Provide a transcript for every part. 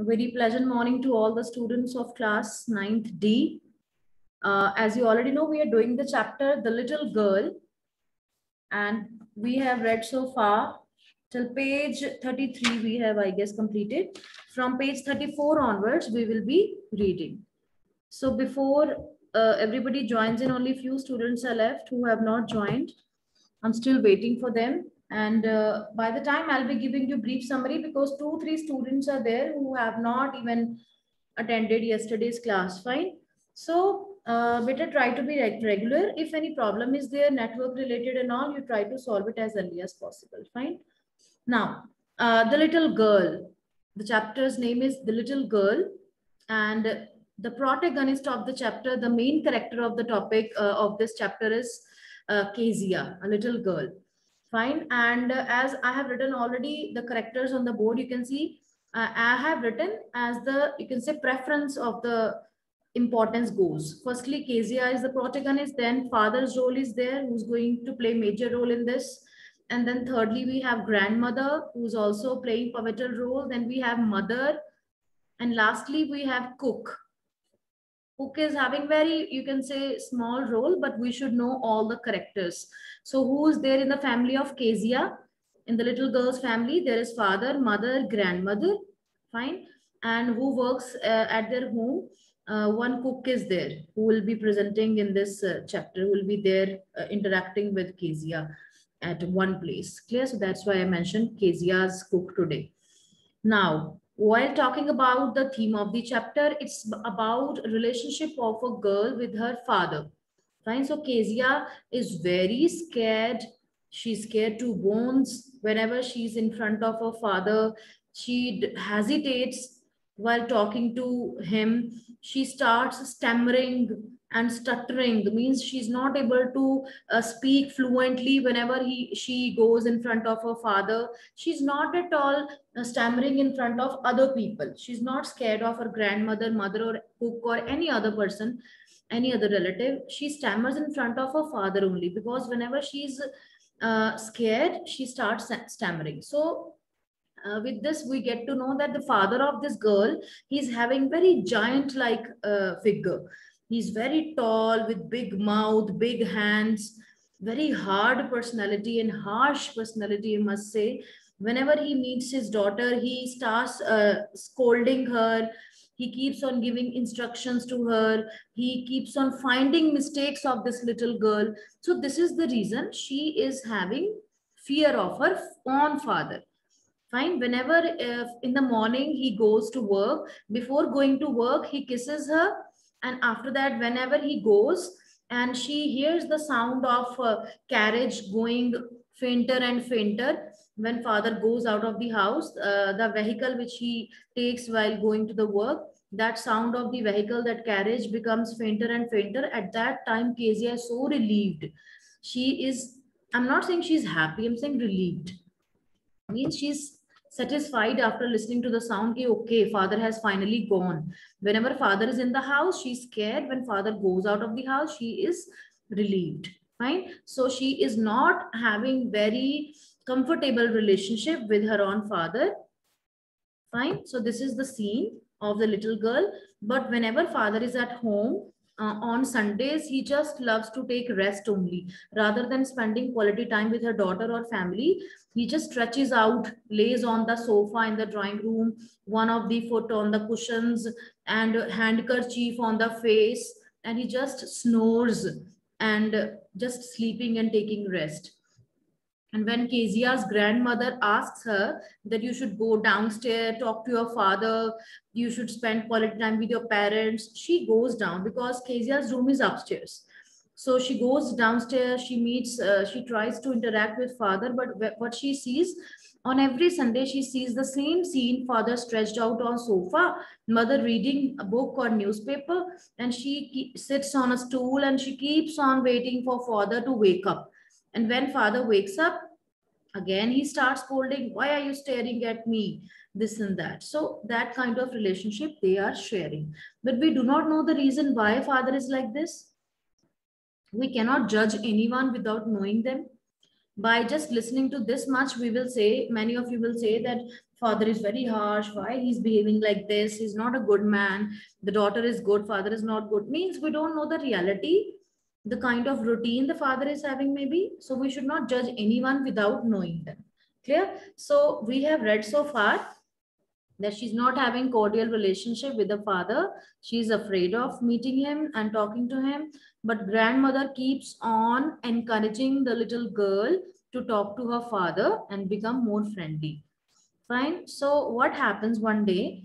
A very pleasant morning to all the students of class 9th D. As you already know, we are doing the chapter The Little Girl, and we have read so far till page 33 we have, I guess, completed. From page 34 onwards, we will be reading. So before everybody joins in, only few students are left who have not joined. I'm still waiting for them. And by the time I'll be giving you brief summary, because 2-3 students are there who have not even attended yesterday's class. Fine. So better try to be regular. If any problem is there, network related and all, you try to solve it as early as possible. Fine. Now, The Little Girl. The chapter's name is The Little Girl, and the protagonist of the chapter, the main character of the topic of this chapter is Kezia, a little girl. Fine. And as I have written already the characters on the board, you can see I have written as the, you can say, preference of the importance goes. Firstly, Kezia is the protagonist, then father's role is there, who's going to play major role in this. And then thirdly, we have grandmother, who's also playing pivotal role. Then we have mother. And lastly, we have cook. Cook is having very, you can say, small role, but we should know all the characters. So who is there in the family of Kezia? In the little girl's family, there is father, mother, grandmother. Fine. And who works at their home? One cook is there who will be presenting in this chapter, who will be there interacting with Kezia at one place. Clear? So that's why I mentioned Kezia's cook today. Now, while talking about the theme of the chapter, it's about relationship of a girl with her father. Fine. So Kezia is very scared. She's scared to bones. Whenever she's in front of her father, she hesitates while talking to him. She starts stammering and stuttering. Means she's not able to speak fluently whenever she goes in front of her father. She's not at all stammering in front of other people. She's not scared of her grandmother, mother, or cook, or any other person, any other relative. She stammers in front of her father only, because whenever she's scared, she starts stammering. So with this, we get to know that the father of this girl, he's having very giant like figure. He's very tall with big mouth, big hands, very hard personality and harsh personality, I must say. Whenever he meets his daughter, he starts scolding her. He keeps on giving instructions to her. He keeps on finding mistakes of this little girl. So this is the reason she is having fear of her own father. Fine. Whenever in the morning he goes to work, before going to work, he kisses her. And after that, whenever he goes and she hears the sound of carriage going fainter and fainter, when father goes out of the house, the vehicle which he takes while going to the work, that sound of the vehicle, that carriage becomes fainter and fainter. At that time, Kezia is so relieved. She is, I'm not saying she's happy, I'm saying relieved. Means she's satisfied after listening to the sound. Okay, father has finally gone. Whenever father is in the house, she's scared. When father goes out of the house, she is relieved. Fine. So she is not having very comfortable relationship with her own father. Fine. So this is the scene of the little girl. But whenever father is at home, on Sundays, he just loves to take rest only. Rather than spending quality time with her daughter or family, he just stretches out, lays on the sofa in the drawing room, one of the foot on the cushions, and handkerchief on the face, and he just snores and just sleeping and taking rest. And when Kezia's grandmother asks her that you should go downstairs, talk to your father, you should spend quality time with your parents, she goes down because Kezia's room is upstairs. So she goes downstairs, she meets, she tries to interact with father, but what she sees on every Sunday, she sees the same scene, father stretched out on sofa, mother reading a book or newspaper, and she sits on a stool and she keeps on waiting for father to wake up. And when father wakes up, again he starts scolding, why are you staring at me, this and that. So that kind of relationship they are sharing. But we do not know the reason why father is like this. We cannot judge anyone without knowing them. By just listening to this much, we will say, many of you will say that father is very harsh, why he's behaving like this, he's not a good man, the daughter is good, father is not good, means we don't know the reality, the kind of routine the father is having maybe. So we should not judge anyone without knowing them. Clear? So we have read so far that she's not having cordial relationship with the father. She's afraid of meeting him and talking to him. But grandmother keeps on encouraging the little girl to talk to her father and become more friendly. Fine. So what happens one day?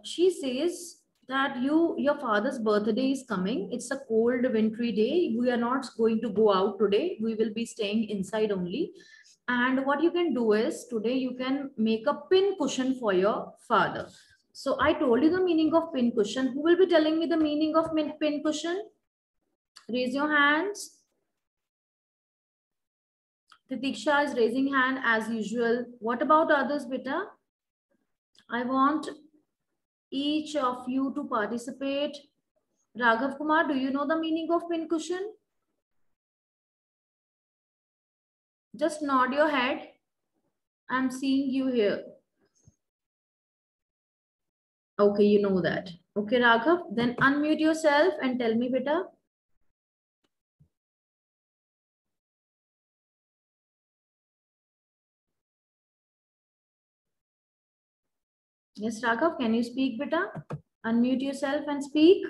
She says that your father's birthday is coming. It's a cold, wintry day. We are not going to go out today. We will be staying inside only. And what you can do is today you can make a pin cushion for your father. So I told you the meaning of pin cushion. Who will be telling me the meaning of pin cushion? Raise your hands. Titiksha is raising hand as usual. What about others, beta? I want each of you to participate. Raghav Kumar, do you know the meaning of pin cushion? Just nod your head. I'm seeing you here. Okay, you know that. Okay, Raghav, then unmute yourself and tell me, beta. Yes, Raghav, can you speak, beta? Unmute yourself and speak.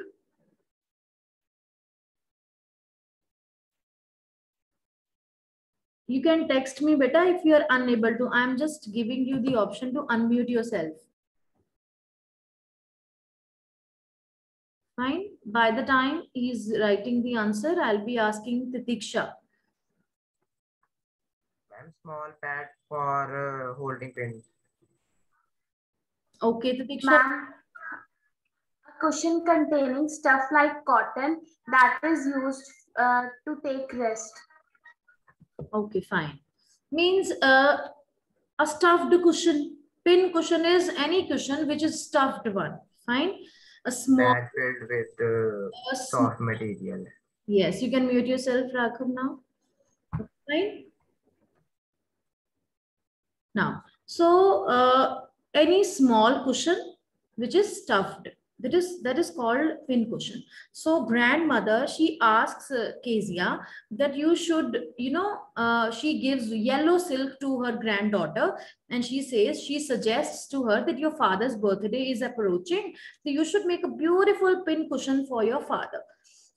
You can text me, beta, if you are unable to. I'm just giving you the option to unmute yourself. Fine. By the time he's writing the answer, I'll be asking Titiksha. Small pad for holding pen. Okay, Titiksha. Ma'am, a cushion containing stuff like cotton that is used to take rest. Okay, fine. Means a stuffed cushion. Pin cushion is any cushion which is stuffed one. Fine. A small bag filled with soft material. Yes, you can mute yourself, Raghav, now. Fine. Now, so any small cushion which is stuffed, that is called pin cushion. So grandmother, she asks Kezia that you should, she gives yellow silk to her granddaughter, and she says, she suggests to her that your father's birthday is approaching, so you should make a beautiful pin cushion for your father.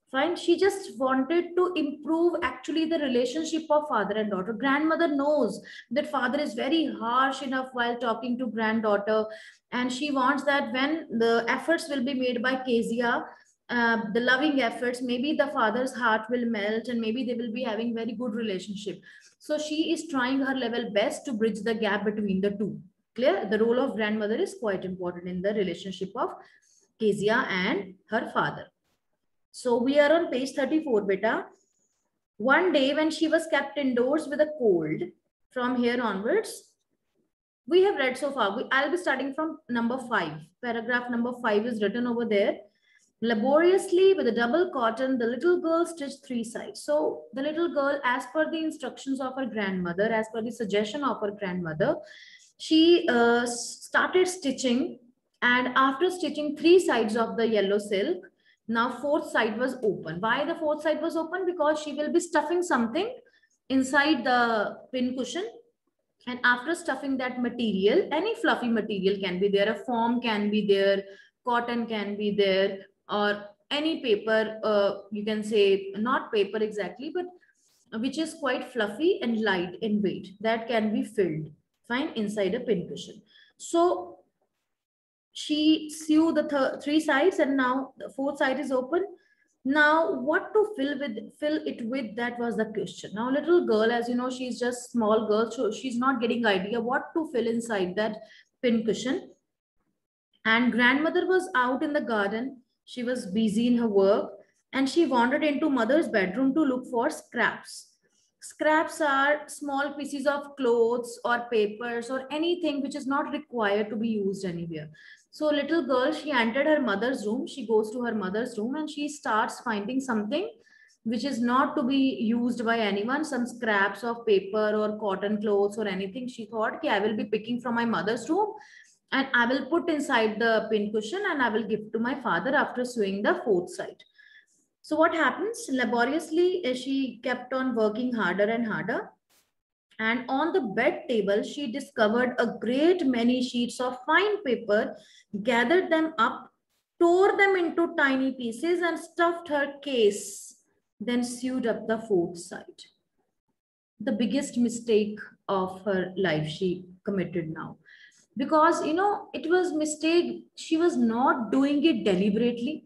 Fine. She just wanted to improve actually the relationship of father and daughter. Grandmother knows that father is very harsh enough while talking to granddaughter, and she wants that when the efforts will be made by Kezia, the loving efforts, maybe the father's heart will melt and maybe they will be having very good relationship. So she is trying her level best to bridge the gap between the two. Clear? The role of grandmother is quite important in the relationship of Kezia and her father. So we are on page 34, beta. One day when she was kept indoors with a cold, from here onwards, we have read so far. I'll be starting from number 5. Paragraph number 5 is written over there. Laboriously with a double cotton, the little girl stitched 3 sides. So the little girl, as per the instructions of her grandmother, as per the suggestion of her grandmother, she started stitching, and after stitching 3 sides of the yellow silk, now 4th side was open. Why the 4th side was open? Because she will be stuffing something inside the pin cushion. And after stuffing that material, any fluffy material can be there, a foam can be there, cotton can be there, or any paper, you can say not paper exactly, but which is quite fluffy and light in weight, that can be filled, fine, inside a pin cushion. So she sewed the 3 sides, and now the 4th side is open. Now what to fill it with, that was the question. Now little girl, as you know, she's just small girl, so she's not getting idea what to fill inside that pin cushion. And grandmother was out in the garden, she was busy in her work, and she wandered into mother's bedroom to look for scraps. Scraps are small pieces of clothes or papers or anything which is not required to be used anywhere. So little girl, she entered her mother's room. She goes to her mother's room and she starts finding something which is not to be used by anyone, some scraps of paper or cotton clothes or anything. She thought, okay, I will be picking from my mother's room and I will put inside the pin cushion and I will give to my father after sewing the fourth side. So what happens? Laboriously, she kept on working harder and harder. And on the bed table, she discovered a great many sheets of fine paper, gathered them up, tore them into tiny pieces, and stuffed her case, then sewed up the fourth side. The biggest mistake of her life she committed now. Because, you know, it was mistake. She was not doing it deliberately.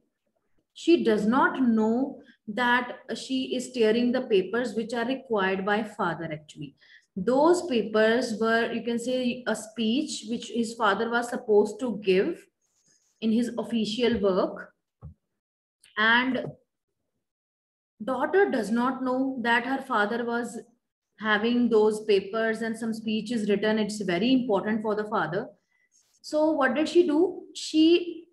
She does not know that she is tearing the papers which are required by father actually. Those papers were, you can say, a speech which his father was supposed to give in his official work. And daughter does not know that her father was having those papers and some speeches written. It's very important for the father. So what did she do? She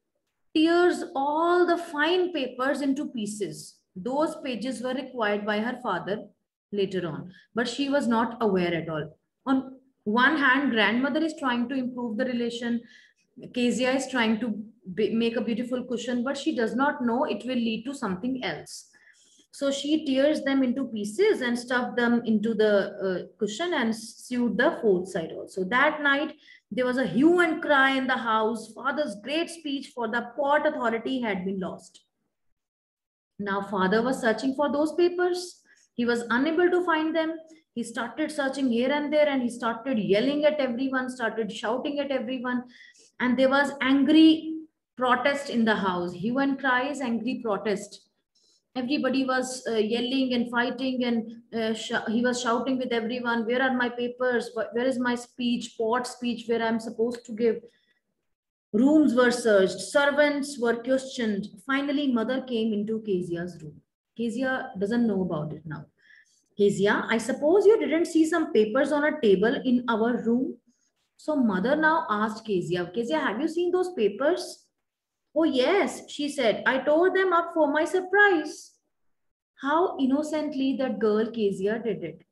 tears all the fine papers into pieces. Those pages were required by her father later on, but she was not aware at all. On one hand, grandmother is trying to improve the relation. Kezia is trying to make a beautiful cushion, but she does not know it will lead to something else. So she tears them into pieces and stuffed them into the cushion and sewed the fourth side also. That night, there was a hue and cry in the house. Father's great speech for the port authority had been lost. Now father was searching for those papers. He was unable to find them. He started searching here and there and he started yelling at everyone, started shouting at everyone. And there was angry protest in the house. Hue and cries, angry protest. Everybody was yelling and fighting and he was shouting with everyone, where are my papers? Where is my speech, port speech where I'm supposed to give? Rooms were searched, servants were questioned. Finally, mother came into Kezia's room. Kezia doesn't know about it now. Kezia, I suppose you didn't see some papers on a table in our room? So mother now asked Kezia, Kezia, have you seen those papers? Oh yes, she said, I tore them up for my surprise. How innocently that girl Kezia did it.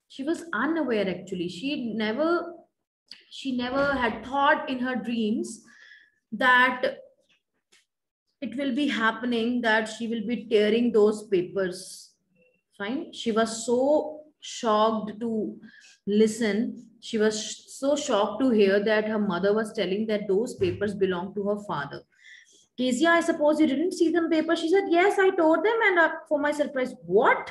She was unaware actually. She never had thought in her dreams that it will be happening, that she will be tearing those papers. Fine. She was so shocked to listen. She was so shocked to hear that her mother was telling that those papers belong to her father. Kezia, I suppose you didn't see them paper. She said, yes, I tore them and for my surprise. What?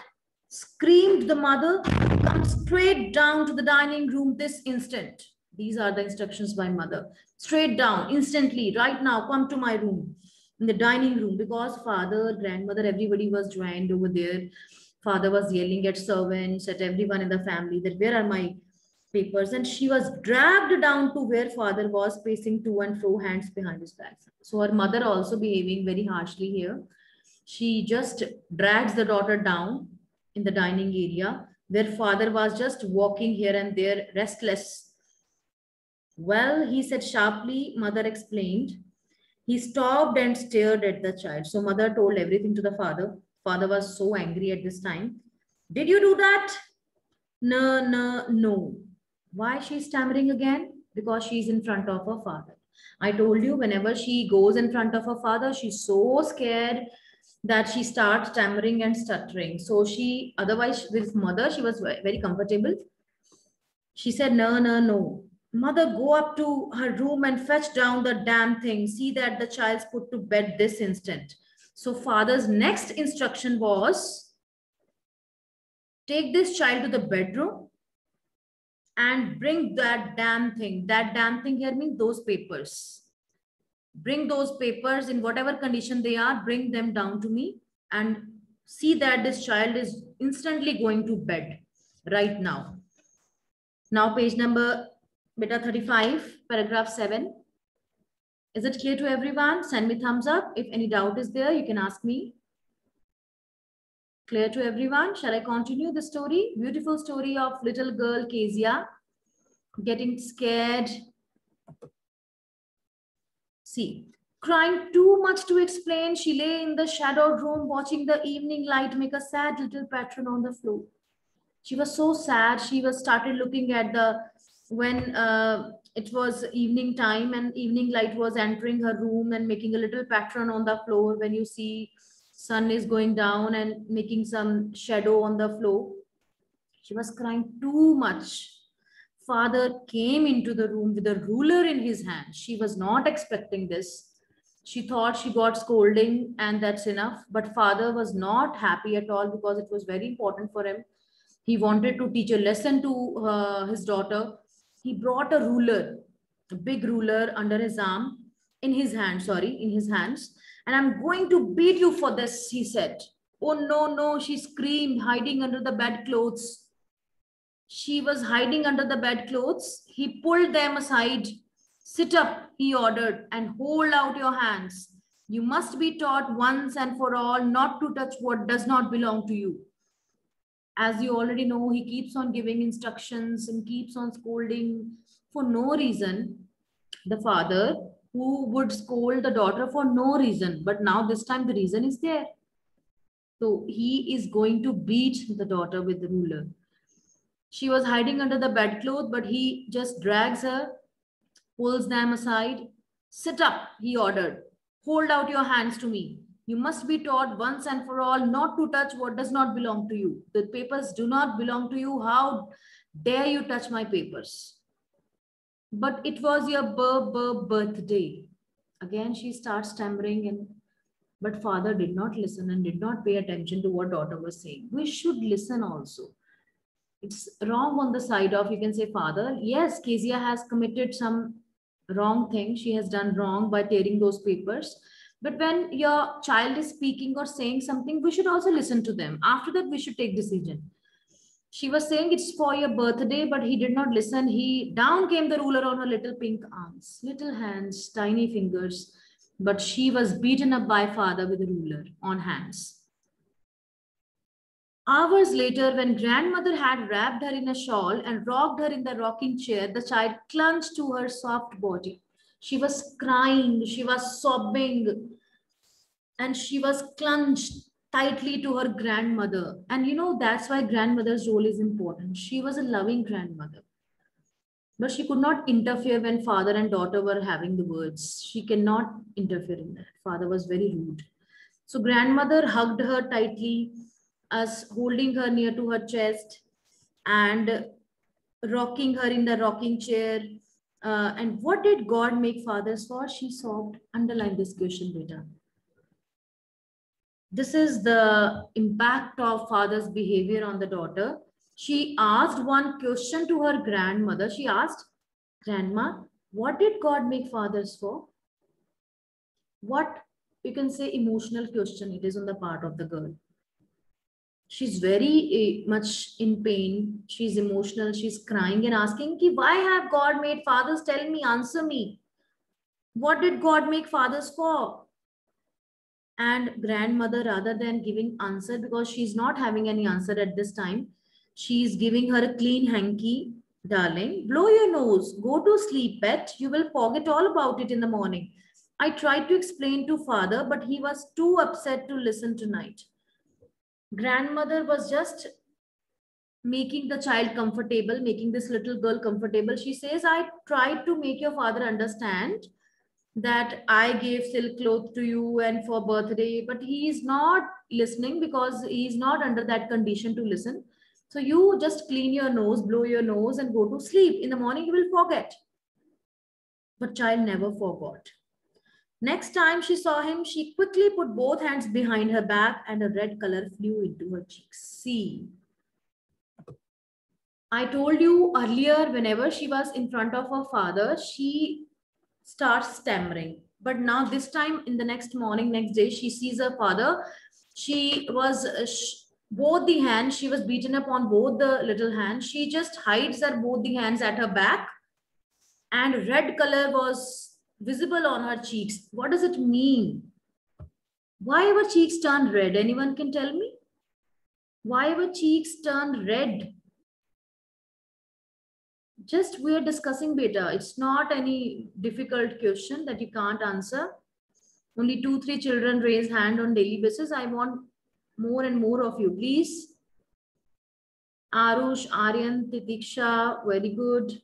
Screamed the mother. Come straight down to the dining room this instant. These are the instructions by mother. Straight down, instantly, right now, come to my room. In the dining room, because father, grandmother, everybody was joined over there. Father was yelling at servants, at everyone in the family that where are my papers, and she was dragged down to where father was pacing to and fro, hands behind his back. So her mother also behaving very harshly here. She just drags the daughter down in the dining area where father was just walking here and there, restless. Well, he said sharply, mother explained. He stopped and stared at the child. So mother told everything to the father. Father was so angry at this time. Did you do that? No, no, no. Why she's stammering again? Because she's in front of her father. I told you, whenever she goes in front of her father, she's so scared that she starts stammering and stuttering. So she, otherwise with mother, she was very comfortable. She said, no, no, no. Mother, go up to her room and fetch down the damn thing. See that the child's put to bed this instant. So father's next instruction was, take this child to the bedroom and bring that damn thing. That damn thing here means those papers. Bring those papers in whatever condition they are, bring them down to me and see that this child is instantly going to bed right now. Now page number beta 35, paragraph 7. Is it clear to everyone? Send me thumbs up. If any doubt is there, you can ask me. Clear to everyone? Shall I continue the story? Beautiful story of little girl Kezia getting scared. See, Crying too much to explain, she lay in the shadowed room watching the evening light make a sad little pattern on the floor. She was so sad. She was started looking at the, when it was evening time and evening light was entering her room and making a little pattern on the floor. When you see sun is going down and making some shadow on the floor, she was crying too much. Father came into the room with a ruler in his hand. She was not expecting this. She thought she got scolding and that's enough. But father was not happy at all because it was very important for him. He wanted to teach a lesson to his daughter. He brought a ruler, a big ruler under his arm, in his hand, sorry, in his hands. And I'm going to beat you for this, he said. Oh, no, no, she screamed, hiding under the bedclothes. She was hiding under the bedclothes. He pulled them aside. Sit up, he ordered, and hold out your hands. You must be taught once and for all not to touch what does not belong to you. As you already know, he keeps on giving instructions and keeps on scolding for no reason. The father who would scold the daughter for no reason, but now this time the reason is there. So he is going to beat the daughter with the ruler. She was hiding under the bedclothes, but he just drags her, pulls them aside. Sit up, he ordered. Hold out your hands to me. You must be taught once and for all not to touch what does not belong to you. The papers do not belong to you. How dare you touch my papers? But it was your birthday. Again, she starts stammering, but father did not listen and did not pay attention to what daughter was saying. We should listen also. It's wrong on the side of, you can say, father. Yes, Kezia has committed some wrong thing. She has done wrong by tearing those papers. But when your child is speaking or saying something, we should also listen to them. After that, we should take decision. She was saying it's for your birthday, but he did not listen. Down came the ruler on her little pink arms, little hands, tiny fingers. But she was beaten up by father with a ruler on hands. Hours later, when grandmother had wrapped her in a shawl and rocked her in the rocking chair, the child clung to her soft body. She was crying, she was sobbing, and she was clung tightly to her grandmother. And you know, that's why grandmother's role is important. She was a loving grandmother. But she could not interfere when father and daughter were having the words. She cannot interfere in that. Father was very rude. So grandmother hugged her tightly, as holding her near to her chest and rocking her in the rocking chair. And what did God make fathers for? She sobbed. Underline this question, beta. This is the impact of father's behavior on the daughter. She asked one question to her grandmother. She asked, Grandma, what did God make fathers for? What, you can say, emotional question it is on the part of the girl. She's very much in pain. She's emotional. She's crying and asking, why have God made fathers? Tell me, answer me. What did God make fathers for? And grandmother, rather than giving answer, because she's not having any answer at this time, she's giving her a clean hanky. Darling, blow your nose. Go to sleep, pet. You will forget all about it in the morning. I tried to explain to father, but he was too upset to listen tonight. Grandmother was just making the child comfortable, making this little girl comfortable. She says, I tried to make your father understand that I gave silk cloth to you and for birthday, but he is not listening because he is not under that condition to listen. So you just clean your nose, blow your nose and go to sleep. In the morning, you will forget. But child never forgot. Next time she saw him, she quickly put both hands behind her back and a red color flew into her cheeks. See, I told you earlier, whenever she was in front of her father, she starts stammering. But now this time in the next morning, next day, she sees her father. She was both the hands, she was beaten up on both the little hands. She just hides her both the hands at her back and red color was visible on her cheeks. What does it mean? Why our cheeks turn red? Anyone can tell me? Why our cheeks turn red? Just we are discussing beta. It's not any difficult question that you can't answer. Only 2-3 children raise hand on daily basis. I want more and more of you, please. Arush, Aryan, Titiksha, very good.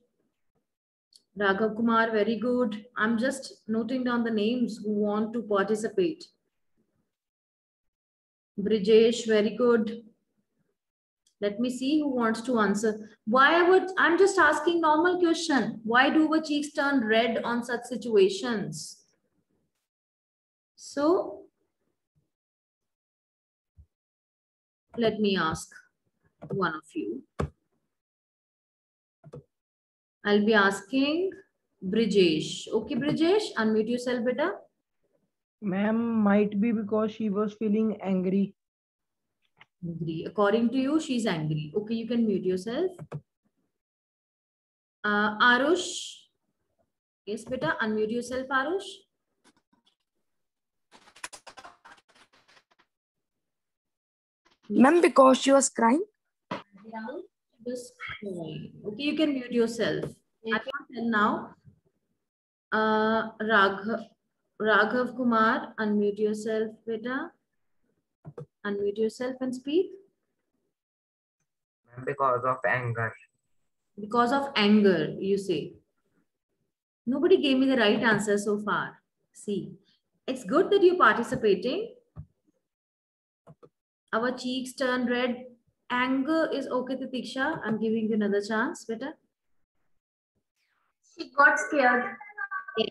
Raghav Kumar, very good. I'm just noting down the names who want to participate. Brijesh, very good. Let me see who wants to answer. I'm just asking normal question. Why do our cheeks turn red on such situations? So, let me ask one of you. I'll be asking Brijesh. Okay, Brijesh, unmute yourself, beta. Ma'am, might be because she was feeling angry. Angry. According to you, she's angry. Okay, you can mute yourself. Arush. Yes, beta, unmute yourself, Arush. Ma'am, because she was crying. Okay, you can mute yourself. I can't tell now. Raghav Kumar, unmute yourself, beta. Unmute yourself and speak. Because of anger. Because of anger, you say. Nobody gave me the right answer so far. See, it's good that you're participating. Our cheeks turn red. Anger is okay, Titiksha. I'm giving you another chance, beta. She got scared.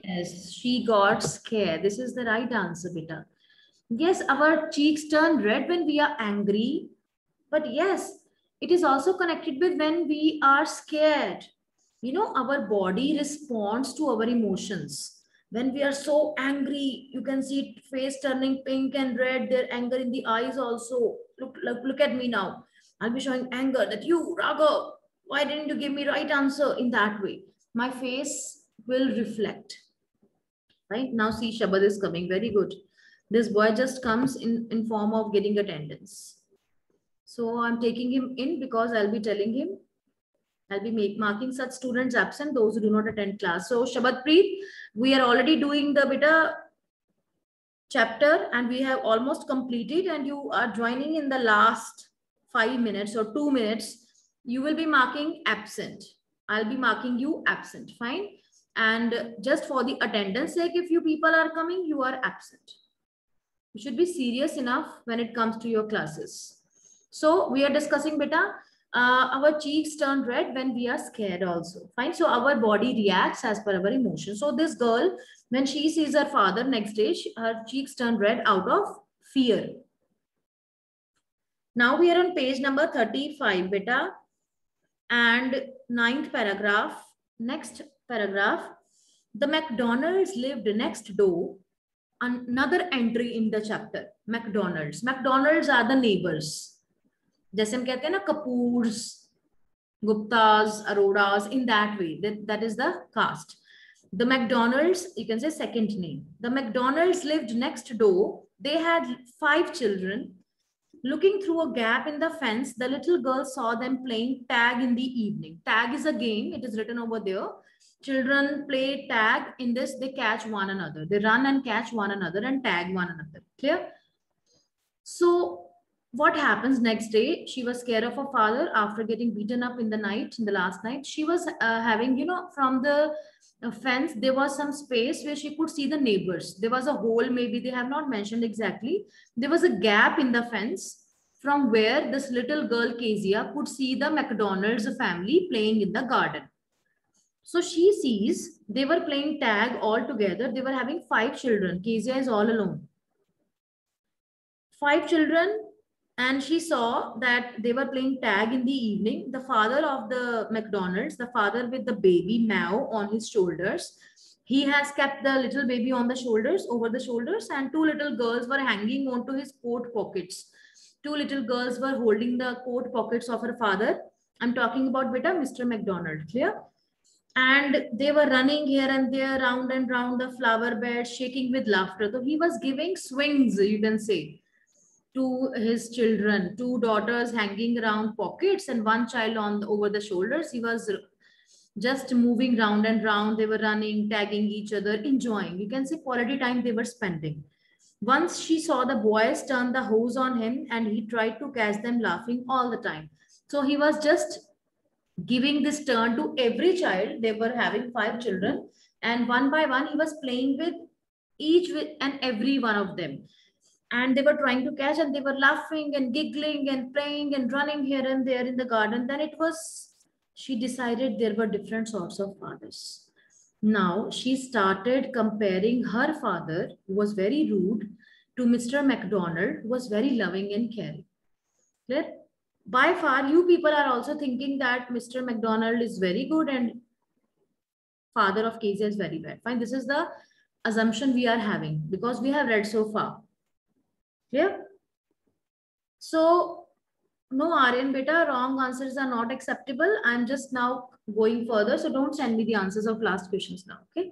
Yes, she got scared. This is the right answer, beta. Yes, our cheeks turn red when we are angry. But yes, it is also connected with when we are scared. You know, our body responds to our emotions. When we are so angry, you can see face turning pink and red, their anger in the eyes also. Look at me now. I'll be showing anger that you, Raghav, why didn't you give me right answer in that way? My face will reflect. Right now, see, Shabad is coming. Very good. This boy just comes in form of getting attendance. So I'm taking him in because I'll be telling him, I'll be marking such students absent, those who do not attend class. So Shabad Preet, we are already doing the beta chapter and we have almost completed, and you are joining in the last 5 minutes or 2 minutes. You will be marking absent. I'll be marking you absent. Fine. And just for the attendance sake, if you people are coming, you are absent. You should be serious enough when it comes to your classes. So we are discussing beta. Our cheeks turn red when we are scared also. Fine. So our body reacts as per our emotion. So this girl, when she sees her father next day, her cheeks turn red out of fear. Now we are on page number 35, beta. And 9th paragraph. Next paragraph. The McDonald's lived next door. Another entry in the chapter. McDonald's. McDonald's are the neighbors. जैसे हम कहते हैं ना Kapoors, Guptas, अरोड़ास, in that way. That is the caste. The McDonald's, you can say second name. The McDonald's lived next door. They had 5 children. Looking through a gap in the fence, the little girl saw them playing tag in the evening. Tag is a game. It is written over there. Children play tag. In this, they catch one another. They run and catch one another and tag one another. Clear? So what happens next day? She was scared of her father after getting beaten up in the last night. She was having, from the fence, there was some space where she could see the neighbors. There was a hole, maybe they have not mentioned exactly. There was a gap in the fence from where this little girl, Kezia, could see the McDonald's family playing in the garden. So she sees they were playing tag all together. They were having 5 children. Kezia is all alone. 5 children. And she saw that they were playing tag in the evening. The father of the McDonald's, the father with the baby Mao on his shoulders, he has kept the little baby on the shoulders, over the shoulders, and 2 little girls were hanging onto his coat pockets. 2 little girls were holding the coat pockets of her father. I'm talking about beta Mr. McDonald, clear? And they were running here and there, round and round the flower bed, shaking with laughter. So he was giving swings, you can say, to his children. 2 daughters hanging around pockets and 1 child over the shoulders. He was just moving round and round. They were running, tagging each other, enjoying. You can see quality time they were spending. Once she saw the boys turn the hose on him and he tried to catch them laughing all the time. So he was just giving this turn to every child. They were having 5 children, and one by one he was playing with each and every one of them. And they were trying to catch, and they were laughing and giggling and playing and running here and there in the garden. Then she decided there were different sorts of fathers. Now she started comparing her father, who was very rude, to Mr. McDonald, who was very loving and caring. Clear? By far, you people are also thinking that Mr. McDonald is very good and father of Kezia is very bad. Fine. This is the assumption we are having because we have read so far. Clear? So, no, Aryan beta, wrong answers are not acceptable. I'm just now going further. So don't send me the answers of last questions now. Okay.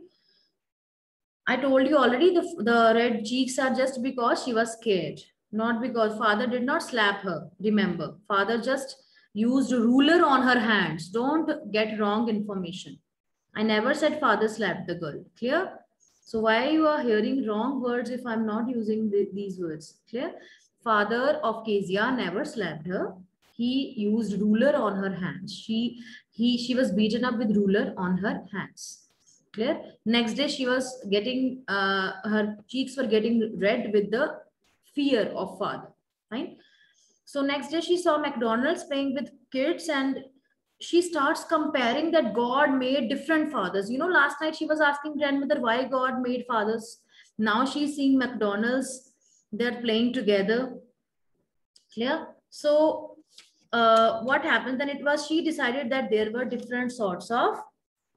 I told you already the red cheeks are just because she was scared. Not because father did not slap her. Remember, father just used a ruler on her hands. Don't get wrong information. I never said father slapped the girl. Clear? So why you are hearing wrong words if I'm not using these words? Clear? Father of Kezia never slapped her. He used ruler on her hands. She was beaten up with ruler on her hands. Clear? Next day she was getting, her cheeks were getting red with the fear of father. Fine. So next day she saw McDonald's playing with kids and she starts comparing that God made different fathers. You know, last night she was asking grandmother why God made fathers. Now she's seeing McDonald's, they're playing together. Clear? So what happened then? It was she decided that there were different sorts of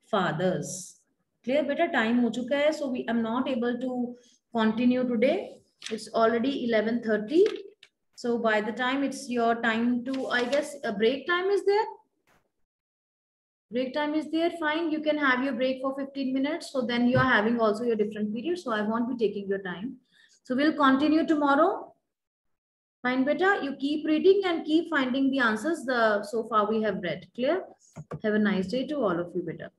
fathers. Clear? Better time ho chuka hai, so I'm not able to continue today. It's already 11:30. So by the time it's your time to, I guess a break time is there. Break time is there. Fine. You can have your break for 15 minutes. So then you are having also your different period. So I won't be taking your time. So we'll continue tomorrow. Fine, beta. You keep reading and keep finding the answers so far we have read. Clear? Have a nice day to all of you, beta.